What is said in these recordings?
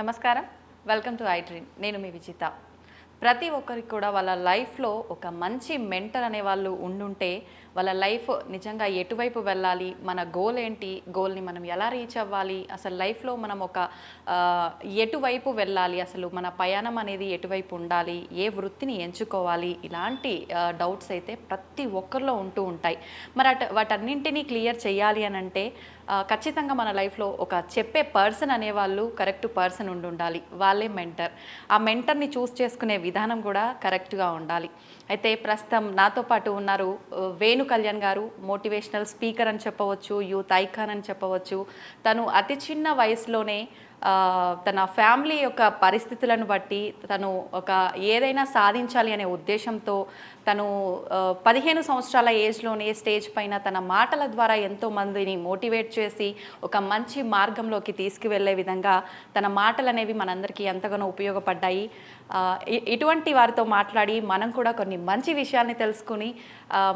నమస్కారం. Welcome to I dream. నేను మీ విజిత. ప్రతి ఒక్కరికి కూడా వాళ్ళ లైఫ్లో ఒక మంచి మెంటర్ అనే వాళ్ళు ఉండుంటే వాళ్ళ లైఫ్ నిజంగా ఎటువైపు వెళ్ళాలి, మన గోల్ ఏంటి, గోల్ని మనం ఎలా రీచ్ అవ్వాలి, అసలు లైఫ్లో మనం ఒక ఎటువైపు వెళ్ళాలి, అసలు మన ప్రయాణం అనేది ఎటువైపు ఉండాలి, ఏ వృత్తిని ఎంచుకోవాలి, ఇలాంటి డౌట్స్ అయితే ప్రతి ఒక్కరిలో ఉంటూ ఉంటాయి. మరి వాటన్నింటినీ క్లియర్ చేయాలి అని అంటే ఖచ్చితంగా మన లైఫ్లో ఒక చెప్పే పర్సన్ అనేవాళ్ళు కరెక్ట్ పర్సన్ ఉండాలి. వాళ్ళే మెంటర్. ఆ మెంటర్ని చూస్ చేసుకునే విధానం కూడా కరెక్ట్గా ఉండాలి. అయితే ప్రస్తుతం నాతో పాటు ఉన్నారు వేణు కళ్యాణ్ గారు. మోటివేషనల్ స్పీకర్ అని చెప్పవచ్చు, యూత్ ఐకాన్ అని చెప్పవచ్చు. తను అతి చిన్న వయసులోనే తన ఫ్యామిలీ యొక్క పరిస్థితులను బట్టి తను ఒక ఏదైనా సాధించాలి అనే ఉద్దేశంతో తను 15 సంవత్సరాల ఏజ్లోనే స్టేజ్ పైన తన మాటల ద్వారా ఎంతోమందిని మోటివేట్ చేసి ఒక మంచి మార్గంలోకి తీసుకువెళ్ళే విధంగా తన మాటలు అనేవి మనందరికీ ఎంతగానో ఉపయోగపడ్డాయి. ఇటువంటి వారితో మాట్లాడి మనం కూడా కొన్ని మంచి విషయాల్ని తెలుసుకుని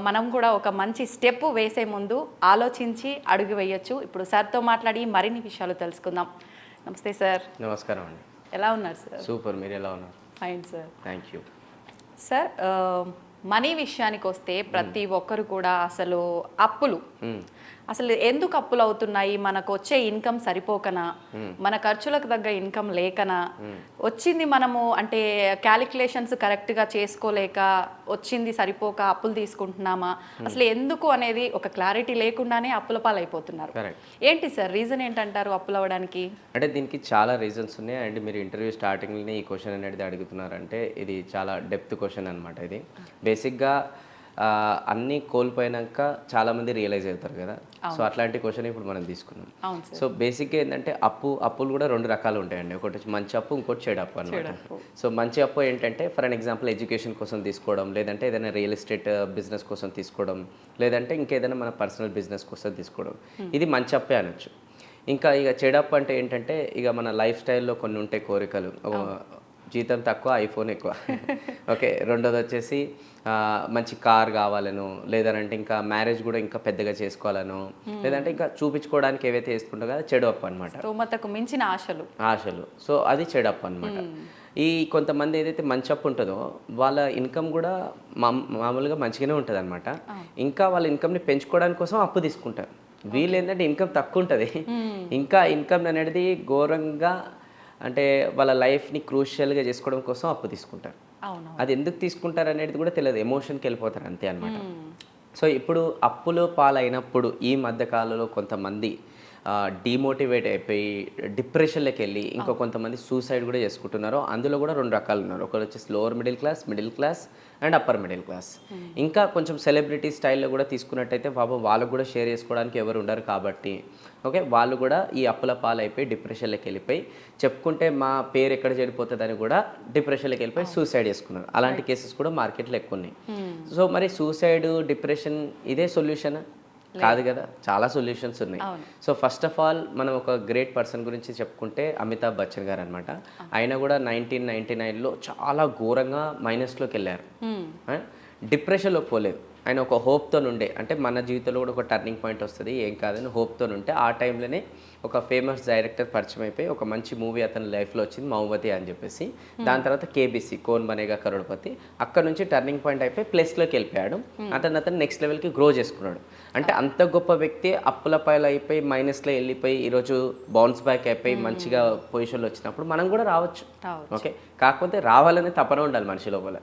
మనం కూడా ఒక మంచి స్టెప్ వేసే ముందు ఆలోచించి అడుగు వేయొచ్చు. ఇప్పుడు సార్తో మాట్లాడి మరిన్ని విషయాలు తెలుసుకుందాం. నమస్తే సార్. నమస్కారం అండి. ఎలా ఉన్నారు సార్? సూపర్, మీరు ఎలా ఉన్నారు? Fine sir. Thank you sir. Money విషయానికి వస్తే ప్రతి ఒక్కరు కూడా అసలు అప్పులు, అసలు ఎందుకు అప్పులు అవుతున్నాయి? మనకు వచ్చే ఇన్కమ్ సరిపోకనా, మన ఖర్చులకు తగ్గ ఇన్కమ్ లేకనా, వచ్చింది మనము అంటే క్యాలిక్యులేషన్స్ కరెక్ట్గా చేసుకోలేక వచ్చింది సరిపోక అప్పులు తీసుకుంటున్నామా, అసలు ఎందుకు అనేది ఒక క్లారిటీ లేకుండానే అప్పుల పాలైపోతున్నారు. ఏంటి సార్ రీజన్ ఏంటంటారు అప్పులు అవ్వడానికి? అంటే దీనికి చాలా రీజన్స్ ఉన్నాయి. అండ్ మీరు ఇంటర్వ్యూ స్టార్టింగ్లోనే ఈ క్వశ్చన్ అనేది అడుగుతున్నారంటే ఇది చాలా డెప్త్ క్వశ్చన్ అనమాట. ఇది బేసిక్గా అన్నీ కోల్పోయినాక చాలామంది రియలైజ్ అవుతారు కదా. సో అట్లాంటి క్వశ్చన్ ఇప్పుడు మనం తీసుకున్నాం. సో బేసిక్గా ఏంటంటే అప్పులు కూడా రెండు రకాలు ఉంటాయండి. ఒకటి మంచి అప్పు, ఇంకోటి చెడు అప్పు అనమాట. సో మంచి అప్పు ఏంటంటే ఫర్ అన్ ఎగ్జాంపుల్ ఎడ్యుకేషన్ కోసం తీసుకోవడం, లేదంటే ఏదైనా రియల్ ఎస్టేట్ బిజినెస్ కోసం తీసుకోవడం, లేదంటే ఇంకేదైనా మన పర్సనల్ బిజినెస్ కోసం తీసుకోవడం, ఇది మంచి అప్పే అనొచ్చు. ఇంకా ఇక చెడు అప్పు అంటే ఏంటంటే ఇక మన లైఫ్ స్టైల్లో కొన్ని ఉంటాయి కోరికలు. జీతం తక్కువ, ఐఫోన్ ఎక్కువ. ఓకే. రెండోది వచ్చేసి మంచి కార్ కావాలను, లేదంటే ఇంకా మ్యారేజ్ కూడా ఇంకా పెద్దగా చేసుకోవాలను, లేదంటే ఇంకా చూపించుకోవడానికి ఏవైతే వేసుకుంటారో కదా, చెడు అప్పు అనమాట. స్తోమతకు మించిన ఆశలు. సో అది చెడు అప్పు అనమాట. ఈ కొంతమంది ఏదైతే మంచి అప్పు ఉంటుందో వాళ్ళ ఇన్కమ్ కూడా మామూలుగా మంచిగానే ఉంటుంది అనమాట. ఇంకా వాళ్ళ ఇన్కమ్ని పెంచుకోవడానికి కోసం అప్పు తీసుకుంటారు. వీళ్ళు ఏంటంటే ఇన్కమ్ తక్కువ ఉంటుంది, ఇంకా ఇన్కమ్ అనేది ఘోరంగా అంటే వాళ్ళ లైఫ్ని క్రూషియల్గా చేసుకోవడం కోసం అప్పు తీసుకుంటారు. అది ఎందుకు తీసుకుంటారు అనేది కూడా తెలియదు, ఎమోషన్కి వెళ్ళిపోతారు అంతే అనమాట. సో ఇప్పుడు అప్పులో పాలైనప్పుడు ఈ మధ్యకాలంలో కొంతమంది డిమోటివేట్ అయిపోయి డిప్రెషన్లోకి వెళ్ళి ఇంకా కొంతమంది సూసైడ్ కూడా చేసుకుంటున్నారు. అందులో కూడా రెండు రకాలు ఉన్నారు. ఒకరు వచ్చేసి lower middle class and upper middle class. ఇంకా కొంచెం సెలబ్రిటీ స్టైల్లో కూడా తీసుకున్నట్టయితే పాపం వాళ్ళకు కూడా షేర్ చేసుకోవడానికి ఎవరు ఉండరు కాబట్టి ఓకే, వాళ్ళు కూడా ఈ అప్పుల పాలైపోయి డిప్రెషన్లోకి వెళ్ళిపోయి చెప్పుకుంటే మా పేరు ఎక్కడ చెడిపోతుందని కూడా డిప్రెషన్లోకి వెళ్ళిపోయి సూసైడ్ చేసుకున్నారు. అలాంటి కేసెస్ కూడా మార్కెట్లో ఎక్కువ ఉన్నాయి. సో మరి సూసైడ్, డిప్రెషన్ ఇదే సొల్యూషన్ కాదు కదా, చాలా సొల్యూషన్స్ ఉన్నాయి. సో ఫస్ట్ ఆఫ్ ఆల్ మనం ఒక గ్రేట్ పర్సన్ గురించి చెప్పుకుంటే అమితాబ్ బచ్చన్ గారు అనమాట. ఆయన కూడా 1999లో చాలా ఘోరంగా మైనస్లోకి వెళ్ళారు. డిప్రెషన్లోకి పోలేదు. ఆయన ఒక హోప్తో ఉండే, అంటే మన జీవితంలో కూడా ఒక టర్నింగ్ పాయింట్ వస్తుంది ఏం కాదని హోప్తో ఉంటే ఆ టైంలోనే ఒక ఫేమస్ డైరెక్టర్ పరిచయం అయిపోయి ఒక మంచి మూవీ అతని లైఫ్లో వచ్చింది, మౌవతి అని చెప్పేసి. దాని తర్వాత కేబీసీ, కోన్ బనేగా కరోడ్పతి. అక్కడ నుంచి టర్నింగ్ పాయింట్ అయిపోయి ప్లస్లోకి వెళ్ళిపోయాడు. అతను నెక్స్ట్ లెవెల్కి గ్రో చేసుకున్నాడు. అంటే అంత గొప్ప వ్యక్తి అప్పుల పాయలు అయిపోయి మైనస్లో వెళ్ళిపోయి ఈరోజు బౌన్స్ బ్యాక్ అయిపోయి మంచిగా పొజిషన్లో వచ్చినప్పుడు మనం కూడా రావచ్చు. ఓకే, కాకపోతే రావాలనే తపన ఉండాలి మనిషి లోపల.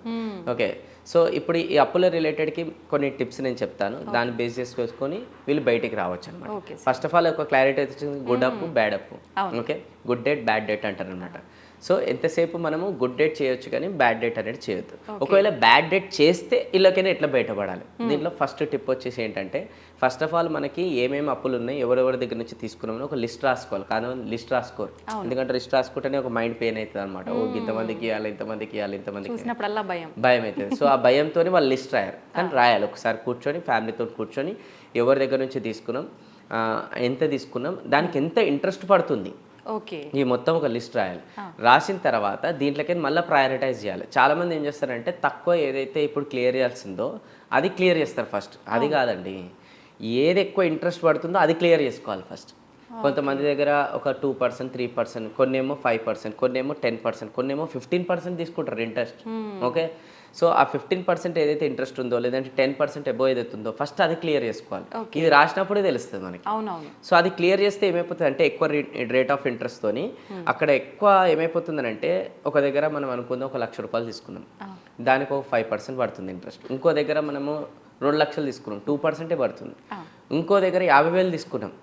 ఓకే, సో ఇప్పుడు ఈ అప్పుల రిలేటెడ్కి కొన్ని టిప్స్ నేను చెప్తాను, దాన్ని బేస్ చేసుకొని వీళ్ళు బయటికి రావచ్చు అనమాట. ఫస్ట్ ఆఫ్ ఆల్ ఒక క్లారిటీ వచ్చింది, గుడ్ అప్పు, బ్యాడ్ అప్పు. Okay, good date, bad date అంటారు అనమాట. సో ఎంతసేపు మనము గుడ్ డేట్ చేయొచ్చు కానీ బ్యాడ్ డేట్ అనేది చేయొద్దు. ఒకవేళ బ్యాడ్ డేట్ చేస్తే ఇళ్ళకైనా ఎట్లా బయటపడాలి, దీంట్లో ఫస్ట్ టిప్ వచ్చేసి ఏంటంటే ఫస్ట్ ఆఫ్ ఆల్ మనకి ఏమేమి అప్పులు ఉన్నాయి, ఎవరెవరి దగ్గర నుంచి తీసుకున్నామని ఒక లిస్ట్ రాసుకోవాలి. కానీ లిస్ట్ రాసుకోరు, ఎందుకంటే లిస్ట్ రాసుకుంటేనే ఒక మైండ్ పెయిన్ అవుతుంది అనమాట. ఓ ఇంతమందికి ఇవ్వాలి, ఇంతమందికి ఇవ్వాలి, ఇంతమందికి భయం అవుతుంది. సో ఆ భయంతో వాళ్ళు లిస్ట్ రాయారు. కానీ రాయాలి ఒకసారి కూర్చొని, ఫ్యామిలీతో కూర్చొని ఎవరి దగ్గర నుంచి తీసుకున్నాం, ఎంత తీసుకున్నాం, దానికి ఎంత ఇంట్రెస్ట్ పడుతుంది, ఈ మొత్తం ఒక లిస్ట్ రాయాలి. రాసిన తర్వాత దీంట్లోకి మళ్ళీ ప్రయారిటైజ్ చేయాలి. చాలామంది ఏం చేస్తారంటే తక్కువ ఏదైతే ఇప్పుడు క్లియర్ చేయాల్సిందో అది క్లియర్ చేస్తారు ఫస్ట్. అది కాదండి, ఏది ఎక్కువ ఇంట్రెస్ట్ పడుతుందో అది క్లియర్ చేసుకోవాలి ఫస్ట్. కొంతమంది దగ్గర ఒక 2%, 3%, కొన్నేమో 5%, కొన్నేమో 10%, కొన్నేమో 15% తీసుకుంటారు ఇంట్రెస్ట్. ఓకే, సో ఆ 15% ఏదైతే ఇంట్రెస్ట్ ఉందో లేదంటే 10% ఎబో ఏదైతే ఉందో ఫస్ట్ అది క్లియర్ చేసుకోవాలి. ఇది రాసినప్పుడే తెలుస్తుంది మనకి. అవునవును. సో అది క్లియర్ చేస్తే ఏమైపోతుంది అంటే ఎక్కువ రేట్ ఆఫ్ ఇంట్రెస్ట్తోని అక్కడ ఎక్కువ ఏమైపోతుందనంటే ఒక దగ్గర మనం అనుకుందాం 1 లక్ష రూపాయలు తీసుకున్నాం, దానికి ఒక 5% పడుతుంది ఇంట్రెస్ట్. ఇంకో దగ్గర మనము 2 లక్షలు తీసుకున్నాం, 2% పడుతుంది. ఇంకో దగ్గర 50,000 తీసుకున్నాం,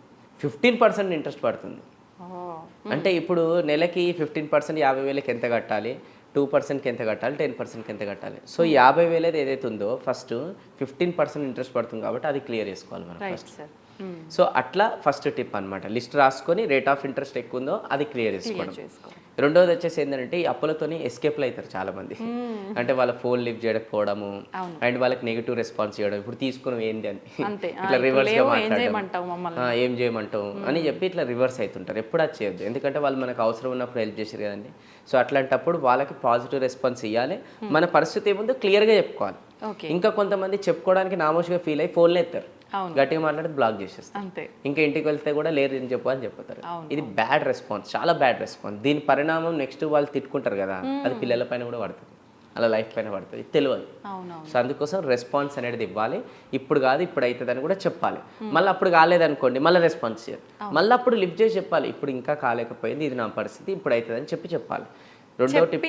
15% ఇంట్రెస్ట్ పడుతుంది. అంటే ఇప్పుడు నెలకి 15% 50,000కి ఎంత కట్టాలి, 2%కి ఎంత కట్టాలి, 10%కి ఎంత కట్టాలి. సో 50,000 ఏదైతే ఉందో ఫస్ట్ 15% ఇంట్రెస్ట్ పడుతుంది కాబట్టి అది క్లియర్ చేసుకోవాలి మనం ఫస్ట్. సో అట్లా ఫస్ట్ టిప్ అనమాట. లిస్ట్ రాసుకొని రేట్ ఆఫ్ ఇంట్రెస్ట్ ఎక్కువ ఉందో అది క్లియర్ చేసుకోవడం. రెండోది వచ్చేసి ఏంటంటే ఈ అప్పులతోని ఎస్కేప్లు అవుతారు చాలా మంది. అంటే వాళ్ళ ఫోన్ లిఫ్ట్ చేయకపోవడము అండ్ వాళ్ళకి నెగిటివ్ రెస్పాన్స్ చేయడం, ఇప్పుడు తీసుకున్నాం ఏంది అని ఇట్లా రివర్స్ గా మాట్లాడడం, ఏం చేయమంటావు అని చెప్పి ఇట్లా రివర్స్ అవుతుంటారు. ఎప్పుడు అది చేయొద్దు, ఎందుకంటే వాళ్ళు మనకు అవసరం ఉన్నప్పుడు హెల్ప్ చేశారు కదండి. సో అట్లాంటప్పుడు వాళ్ళకి పాజిటివ్ రెస్పాన్స్ ఇవ్వాలి. మన పరిస్థితి ఏముందో క్లియర్గా చెప్పుకోవాలి. ఇంకా కొంతమంది చెప్పుకోవడానికి నామోషిగా ఫీల్ అయ్యి ఫోన్లు ఎత్తారు, గట్టిగా మాట్లాడితే బ్లాక్ చేసేస్తారు. ఇంకా ఇంటికి వెళ్తే కూడా లేరు అని చెప్పు అని చెప్తారు. ఇది బ్యాడ్ రెస్పాన్స్, చాలా బ్యాడ్ రెస్పాన్స్. దీని పరిణామం నెక్స్ట్ వాళ్ళు తిట్టుకుంటారు కదా, అది పిల్లల పైన కూడా పడుతుంది, అలా లైఫ్ పైన పడుతుంది, తెలియదు. సో అందుకోసం రెస్పాన్స్ అనేది ఇవ్వాలి. ఇప్పుడు కాదు ఇప్పుడు అవుతుందని కూడా చెప్పాలి. మళ్ళీ అప్పుడు కాలేదనుకోండి మళ్ళీ రెస్పాన్స్ చేయాలి, మళ్ళీ అప్పుడు లిఫ్ట్ చేసి చెప్పాలి ఇప్పుడు ఇంకా కాలేకపోయింది, ఇది నా పరిస్థితి, ఇప్పుడు అవుతుందని చెప్పాలి. రెండో టిప్,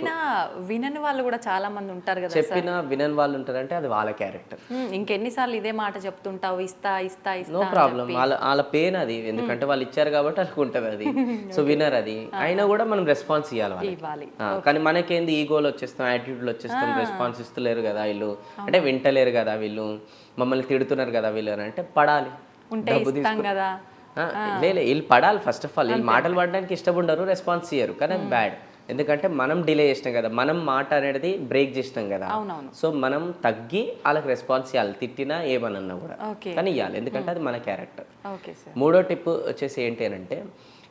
వినని వాళ్ళు కూడా చాలా మంది ఉంటారు కదా. చెప్పినా వినని వాళ్ళు ఉంటారంటే అది వాళ్ళ క్యారెక్టర్. ఇంకెన్నిసార్లు ఇదే మాట చెప్తుంటావు, ఇస్తా ఇస్తా ఇస్తా, నో ప్రాబ్లం, వాళ్ళ పెయిన్ అది, ఎందుకంటే వాళ్ళు ఇచ్చారు కాబట్టి అనుకుంటుంది అది. సో వినర్ అది అయినా కూడా మనం రెస్పాన్స్ ఇవ్వాలి. కానీ మనకేంది ఈగోలు వచ్చేస్తాం, యాటిట్యూడ్లు వచ్చేస్తాం, రెస్పాన్స్ ఇస్తలేరు కదా వీళ్ళు, అంటే వింటలేరు కదా వీళ్ళు, మమ్మల్ని తిడుతున్నారు కదా వీళ్ళు అని అంటే పడాలి. డబ్బు తీసుకుంటా లేదు, వీళ్ళు పడాలి. ఫస్ట్ ఆఫ్ ఆల్ వీళ్ళు మాటలు పడడానికి ఇష్టపడరు, రెస్పాన్స్ ఇయ్యరు, కానీ అది బ్యాడ్. ఎందుకంటే మనం డిలే చేసినాం కదా, మనం మాట అనేది బ్రేక్ చేసినాం కదా. సో మనం తగ్గి వాళ్ళకి రెస్పాన్స్ ఇవ్వాలి, తిట్టినా ఏమనన్నా కూడా, కానీ ఇవ్వాలి, ఎందుకంటే అది మన క్యారెక్టర్. మూడో టిప్ వచ్చేసి ఏంటి అని అంటే,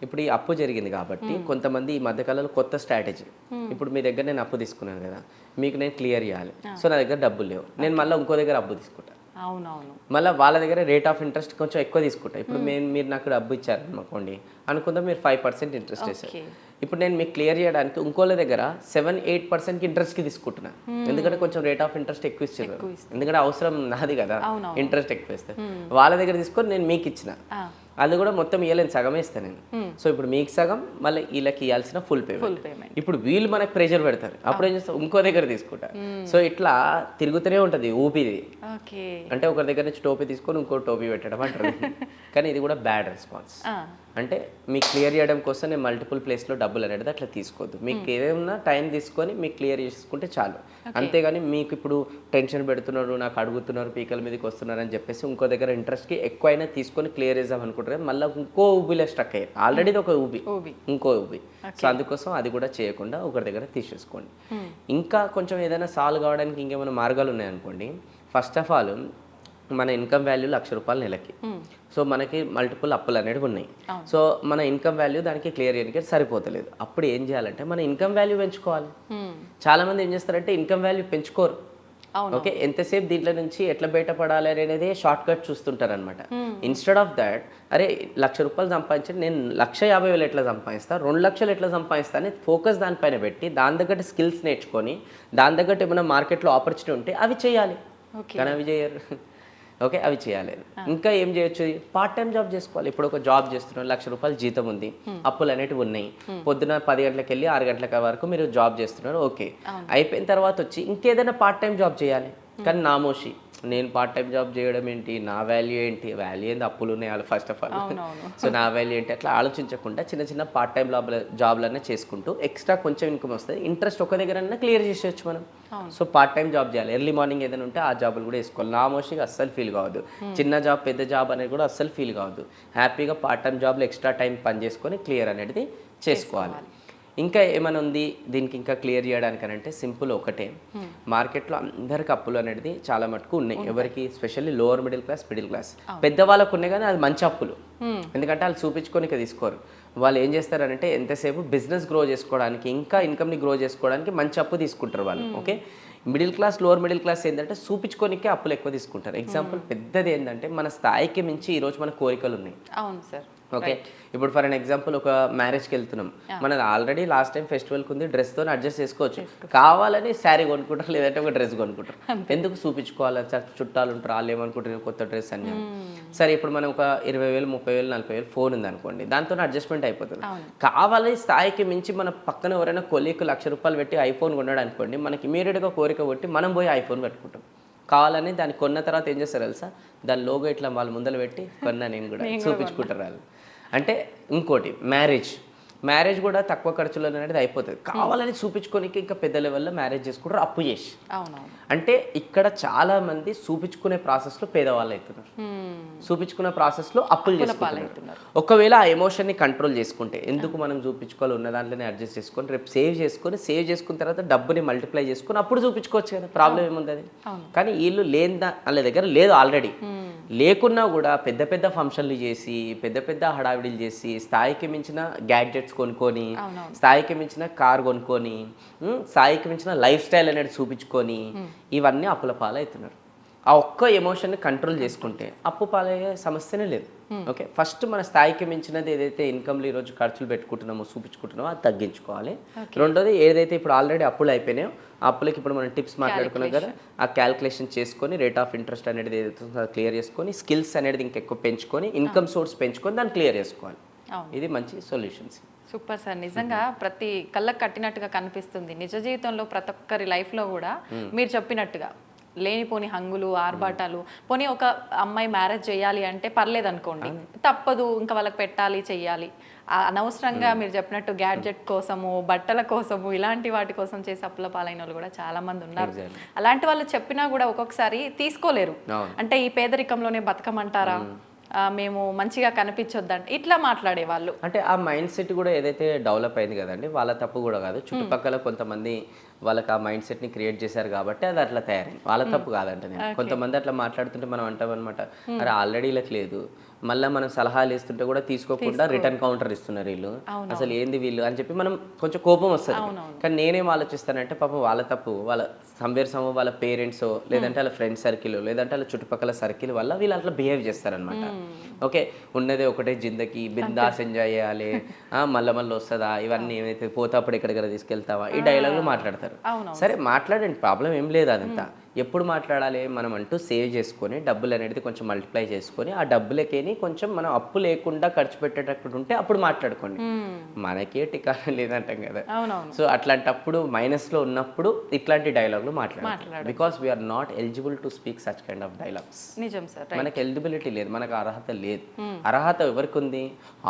ఇప్పుడు ఈ అప్పు జరిగింది కాబట్టి కొంతమంది ఈ మధ్యకాలంలో కొత్త స్ట్రాటజీ, ఇప్పుడు మీ దగ్గర నేను అప్పు తీసుకున్నాను కదా, మీకు నేను క్లియర్ చేయాలి. సో నా దగ్గర డబ్బులు లేవు, నేను మళ్ళీ ఇంకో దగ్గర అప్పు తీసుకుంటాను. మళ్ళీ వాళ్ళ దగ్గర రేట్ ఆఫ్ ఇంట్రెస్ట్ కొంచెం ఎక్కువ తీసుకుంటా. ఇప్పుడు మీరు నాకు డబ్బు ఇచ్చారు అనుకోండి, అనుకుందాం మీరు 5% ఇంట్రెస్ట్ వేసారు. ఇప్పుడు నేను మీకు క్లియర్ చేయడానికి ఇంకోళ్ళ దగ్గర 7-8% ఇంట్రెస్ట్కి తీసుకుంటున్నా, ఎందుకంటే కొంచెం రేట్ ఆఫ్ ఇంట్రెస్ట్ ఎక్కువ ఇచ్చారు, ఎందుకంటే అవసరం నాది కదా ఇంట్రెస్ట్ ఎక్కువ ఇస్తే. వాళ్ళ దగ్గర తీసుకొని నేను మీకు ఇచ్చిన, అది కూడా మొత్తం ఇవ్వలేను, సగమే ఇస్తాను నేను. సో ఇప్పుడు మీకు సగం, మళ్ళీ వీళ్ళకి ఇవ్వాల్సిన ఫుల్ పేమెంట్. ఇప్పుడు వీళ్ళు మనకు ప్రెషర్ పెడతారు, అప్పుడు ఏం చేస్తాం ఇంకో దగ్గర తీసుకుంటా. సో ఇట్లా తిరుగుతూనే ఉంటుంది ఊపిది. అంటే ఒకరి దగ్గర నుంచి టోపీ తీసుకొని ఇంకో టోపీ పెట్టడం అంటారు, కానీ ఇది కూడా బ్యాడ్ రెస్పాన్స్. అంటే మీకు క్లియర్ చేయడం కోసం నేను మల్టిపుల్ ప్లేస్లో డబ్బులు అనేది అట్లా తీసుకోవద్దు. మీకు ఏదైనా టైం తీసుకొని మీకు క్లియర్ చేసుకుంటే చాలు, అంతేగాని మీకు ఇప్పుడు టెన్షన్ పెడుతున్నారు, నాకు అడుగుతున్నారు, పీకల మీదకి వస్తున్నారు అని చెప్పేసి ఇంకో దగ్గర ఇంట్రెస్ట్కి ఎక్కువైనా తీసుకొని క్లియర్ చేద్దాం అనుకుంటారు, మళ్ళీ ఇంకో ఊబిలో స్ట్రక్ అయ్యారు. ఆల్రెడీ ఒక ఊబి, ఇంకో ఊబి. సో అందుకోసం అది కూడా చేయకుండా ఒకరి దగ్గర తీసేసుకోండి. ఇంకా కొంచెం ఏదైనా సాల్వ్ కావడానికి ఇంకేమైనా మార్గాలు ఉన్నాయనుకోండి, ఫస్ట్ ఆఫ్ ఆల్ మన ఇన్కమ్ వాల్యూ 1 లక్ష రూపాయలు నెలకి. సో మనకి మల్టిపుల్ అప్పులు అనేవి ఉన్నాయి. సో మన ఇన్కమ్ వాల్యూ దానికి క్లియర్ చేయడానికి సరిపోతలేదు. అప్పుడు ఏం చేయాలంటే మన ఇన్కమ్ వాల్యూ పెంచుకోవాలి. చాలా మంది ఏం చేస్తారంటే ఇన్కమ్ వాల్యూ పెంచుకోరు. ఓకే, ఎంతసేపు దీంట్లో నుంచి ఎట్లా బయటపడాలి అనేది షార్ట్ కట్ చూస్తుంటారు అనమాట. ఇన్స్టెడ్ ఆఫ్ దాట్, అరే 1 లక్ష రూపాయలు సంపాదించండి, నేను 1,50,000 ఎట్లా సంపాదిస్తా, 2 లక్షలు ఎట్లా సంపాదిస్తా అని ఫోకస్ దానిపైన పెట్టి దాని తగ్గట్టు స్కిల్స్ నేర్చుకొని దాని తగ్గట్టు ఏమైనా మార్కెట్లో ఆపర్చునిటీ ఉంటే అవి చేయాలి, కానీ అవి చేయరు. ఓకే, అవి చేయాలి. ఇంకా ఏం చేయొచ్చు, పార్ట్ టైం జాబ్ చేసుకోవాలి. ఇప్పుడు ఒక జాబ్ చేస్తున్నాం, 1 లక్ష రూపాయలు జీతం ఉంది, అప్పులు అనేటివి ఉన్నాయి, పొద్దున 10 గంటలకు వెళ్ళి 6 గంటల వరకు మీరు జాబ్ చేస్తున్నారు. ఓకే, అయిపోయిన తర్వాత వచ్చి ఇంకేదైనా పార్ట్ టైం జాబ్ చేయాలి, కానీ నామోషి నేను పార్ట్ టైం జాబ్ చేయడం ఏంటి, నా వాల్యూ ఏంటి, వాల్యూ ఏంది, అప్పులు ఉన్నాయి వాళ్ళు ఫస్ట్ ఆఫ్ ఆల్. సో నా వాల్యూ ఏంటి అట్లా ఆలోచించకుండా చిన్న చిన్న పార్ట్ టైం జాబ్లనే చేసుకుంటూ ఎక్స్ట్రా కొంచెం ఇన్కమ్ వస్తుంది, ఇంట్రెస్ట్ ఒక దగ్గర క్లియర్ చేసేయచ్చు మనం. సో పార్ట్ టైం జాబ్ చేయాలి, ఎర్లీ మార్నింగ్ ఏదైనా ఉంటే ఆ జాబులు కూడా వేసుకోవాలి. నా మోస్ట్గా అస్సలు ఫీల్ కావద్దు, చిన్న జాబ్ పెద్ద జాబ్ అనేది కూడా అస్సలు ఫీల్ కావద్దు. హ్యాపీగా పార్ట్ టైం జాబ్లో ఎక్స్ట్రా టైం పని చేసుకొని క్లియర్ అనేది చేసుకోవాలి. ఇంకా ఏమైనా ఉంది దీనికి ఇంకా క్లియర్ చేయడానికి అంటే సింపుల్ ఒకటే, మార్కెట్లో అందరికి అప్పులు అనేది చాలా మటుకు ఉన్నాయి. ఎవరికి, specially lower middle class, middle class, పెద్దవాళ్ళకు ఉన్నాయి, కానీ అది మంచి అప్పులు. ఎందుకంటే వాళ్ళు చూపించుకొని తీసుకోరు. వాళ్ళు ఏం చేస్తారంటే ఎంతసేపు బిజినెస్ గ్రో చేసుకోవడానికి, ఇంకా ఇన్కమ్ని గ్రో చేసుకోవడానికి మంచి అప్పు తీసుకుంటారు వాళ్ళు. Okay, middle class, lower middle class ఏంటంటే చూపించుకోనికే అప్పులు ఎక్కువ తీసుకుంటారు. ఎగ్జాంపుల్ పెద్దది ఏంటంటే మన స్థాయికి మించి ఈరోజు మన కోరికలు ఉన్నాయి. అవును సార్, ఓకే, ఇప్పుడు ఫర్ అన్ ఎగ్జాంపుల్ ఒక మ్యారేజ్కి వెళ్తున్నాం, మనది ఆల్రెడీ లాస్ట్ టైం ఫెస్టివల్కి ఉంది, డ్రెస్తో అడ్జస్ట్ చేసుకోవచ్చు. కావాలని శారీ కొనుక్కుంటారు, లేదంటే ఒక డ్రెస్ కొనుక్కుంటారు. ఎందుకు చూపించుకోవాలి? చుట్టాలు ఉంటారు, వాళ్ళు ఏమనుకుంటారు కొత్త డ్రెస్ అని. సరే, ఇప్పుడు మనం ఒక 20,000, 30,000, 40,000 ఫోన్ ఉంది అనుకోండి, దాంతో అడ్జస్ట్మెంట్ అయిపోతుంది. కావాలి స్థాయికి మించి మన పక్కన ఎవరైనా కొలీకు ₹1,00,000 పెట్టి ఐఫోన్ కొన్నాడు అనుకోండి, మనకి ఇమీడియట్గా కోరిక కొట్టి మనం పోయి ఐఫోన్ పెట్టుకుంటాం. కావాలని దాన్ని కొన్న తర్వాత ఏం చేస్తారు తెలుసా? దాని లోగో ఇట్లా వాళ్ళ ముందర పెట్టి కొన్నా నేను కూడా చూపించుకుంటారు వాళ్ళు. అంటే ఇంకోటి మ్యారేజ్ కూడా తక్కువ ఖర్చులో అనేది అయిపోతుంది. కావాలని చూపించుకోనికి ఇంకా పెద్ద లెవెల్లో మ్యారేజ్ చేసుకుంటారు అప్పు చేసి. అంటే ఇక్కడ చాలా మంది చూపించుకునే ప్రాసెస్లో పేదవాళ్ళు అవుతున్నారు, చూపించుకునే ప్రాసెస్లో అప్పులు చేసుకుంటున్నారు. ఒకవేళ ఆ ఎమోషన్ని కంట్రోల్ చేసుకుంటే, ఎందుకు మనం చూపించుకోవాలి, ఉన్న దాంట్లోనే అడ్జస్ట్ చేసుకొని రేపు సేవ్ చేసుకున్న తర్వాత డబ్బుని మల్టిప్లై చేసుకొని అప్పుడు చూపించుకోవచ్చు కదా, ప్రాబ్లం ఏముంది అది. కానీ వీళ్ళు లేని వాళ్ళ దగ్గర లేదు ఆల్రెడీ. లేకున్నా కూడా పెద్ద పెద్ద ఫంక్షన్లు చేసి, పెద్ద పెద్ద హడావిడిలు చేసి, స్థాయికి మించిన గ్యాడ్జెట్స్ కొనుక్కొని, స్థాయికి మించిన కార్ కొనుక్కొని, స్థాయికి మించిన లైఫ్ స్టైల్ అనేది చూపించుకొని ఇవన్నీ అప్పుల పాలవుతున్నారు. ఆ ఒక్క ఎమోషన్ని కంట్రోల్ చేసుకుంటే అప్పు పాలయ్యే సమస్యనే లేదు. ఓకే, ఫస్ట్ మన స్థాయికి మించినది ఏదైతే ఇన్కమ్లో ఈరోజు ఖర్చులు పెట్టుకుంటున్నామో చూపించుకుంటున్నామో అది తగ్గించుకోవాలి. రెండోది, ఏదైతే ఇప్పుడు ఆల్రెడీ అప్పులు అయిపోయినాయో ఆ అప్పులకి ఇప్పుడు మనం టిప్స్ మాట్లాడుకున్నాం కదా, ఆ క్యాల్కులేషన్ చేసుకొని రేట్ ఆఫ్ ఇంట్రెస్ట్ అనేది ఏదైతే క్లియర్ చేసుకొని, స్కిల్స్ అనేది ఇంకెక్కువ పెంచుకొని, ఇన్కమ్ సోర్స్ పెంచుకొని దాన్ని క్లియర్ చేసుకోవాలి. ఇది మంచి సొల్యూషన్స్. సూపర్ సార్, నిజంగా ప్రతి కళ్ళకు కట్టినట్టుగా కనిపిస్తుంది. నిజ జీవితంలో ప్రతి ఒక్కరి లైఫ్లో కూడా మీరు చెప్పినట్టుగా లేనిపోని హంగులు, ఆర్భాటాలు, పోనీ ఒక అమ్మాయి మ్యారేజ్ చేయాలి అంటే పర్లేదు అనుకోండి, తప్పదు, ఇంకా వాళ్ళకి పెట్టాలి, చెయ్యాలి. అనవసరంగా మీరు చెప్పినట్టు గ్యాడ్జెట్ కోసము, బట్టల కోసము, ఇలాంటి వాటి కోసం చేసి అప్పుల పాలైన వాళ్ళు కూడా చాలా మంది ఉన్నారు. అలాంటి వాళ్ళు చెప్పినా కూడా ఒక్కొక్కసారి తీసుకోలేరు. అంటే ఈ పేదరికంలోనే బతకమంటారా, మేము మంచిగా కనిపించొద్దంటే ఇట్లా మాట్లాడేవాళ్ళు. అంటే ఆ మైండ్ సెట్ కూడా ఏదైతే డెవలప్ అయింది కదండి, వాళ్ళ తప్పు కూడా కాదు. చుట్టుపక్కల కొంతమంది వాళ్ళకి ఆ మైండ్ సెట్ని క్రియేట్ చేశారు కాబట్టి అది అట్లా తయారైంది, వాళ్ళ తప్పు కాదంట. నేను కొంతమంది అట్లా మాట్లాడుతుంటే మనం అంటాం అనమాట, అరే ఆల్రెడీ ఇలా లేదు, మళ్ళీ మనం సలహాలు ఇస్తుంటే కూడా తీసుకోకుండా రిటర్న్ కౌంటర్ ఇస్తున్నారు వీళ్ళు, అసలు ఏంది వీళ్ళు అని చెప్పి మనం కొంచెం కోపం వస్తుంది. కానీ నేనేం ఆలోచిస్తానంటే, పాపం వాళ్ళ తప్పు, వాళ్ళ సంవేర్సమో, వాళ్ళ పేరెంట్స్, లేదంటే వాళ్ళ ఫ్రెండ్ సర్కిల్, లేదంటే వాళ్ళ చుట్టుపక్కల సర్కిల్ వల్ల వీళ్ళు అట్లా బిహేవ్ చేస్తారనమాట. ఓకే, ఉన్నదే ఒకటే జిందగీ, బిందాస్ ఎంజాయ్ చేయాలి, మళ్ళీ వస్తుందా, ఇవన్నీ ఏమైతే పోతాప్పుడు ఎక్కడికైనా తీసుకెళ్తావా, ఈ డైలాగులు మాట్లాడతారు. సరే మాట్లాడండి, ప్రాబ్లం ఏం లేదు. అదంతా ఎప్పుడు మాట్లాడాలి, మనం అంటూ సేవ్ చేసుకొని డబ్బులు అనేది కొంచెం మల్టిప్లై చేసుకొని ఆ డబ్బులకేని కొంచెం మనం అప్పు లేకుండా ఖర్చు పెట్టేటప్పుడు ఉంటే అప్పుడు మాట్లాడుకోండి. మనకే టికానా లేదంటాం కదా. సో అట్లాంటప్పుడు మైనస్లో ఉన్నప్పుడు ఇట్లాంటి డైలాగులు మాట్లాడాలి. Because we are not eligible to speak such kind of dialogues. నిజం సార్, మనకి ఎలిజిబిలిటీ లేదు, మనకు అర్హత లేదు. అర్హత ఎవరికి ఉంది?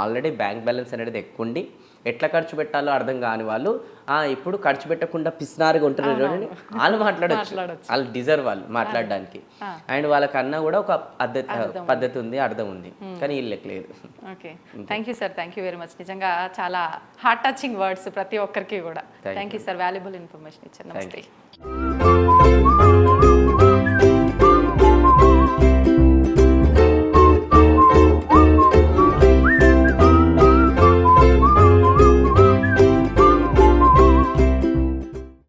ఆల్రెడీ బ్యాంక్ బ్యాలెన్స్ అనేది ఎక్కువ ఉండి ఎట్లా ఖర్చు పెట్టాలో అర్థం కాని వాళ్ళు ఇప్పుడు ఖర్చు పెట్టకుండా పిసినారుగా ఉంటారు, వాళ్ళు మాట్లాడచ్చు, వాళ్ళు డిజర్వ్ వాళ్ళు మాట్లాడడానికి. అండ్ వాళ్ళకన్నా కూడా ఒక పద్ధతి ఉంది, అర్థం ఉంది, కానీ వీళ్ళకి లేదు. Okay, thank you sir, thank you very much. నిజంగా చాలా హార్ట్ టచింగ్ వర్డ్స్ ప్రతి ఒక్కరికి కూడా. Thank you sir, valuable information ఇచ్చారు. నమస్తే.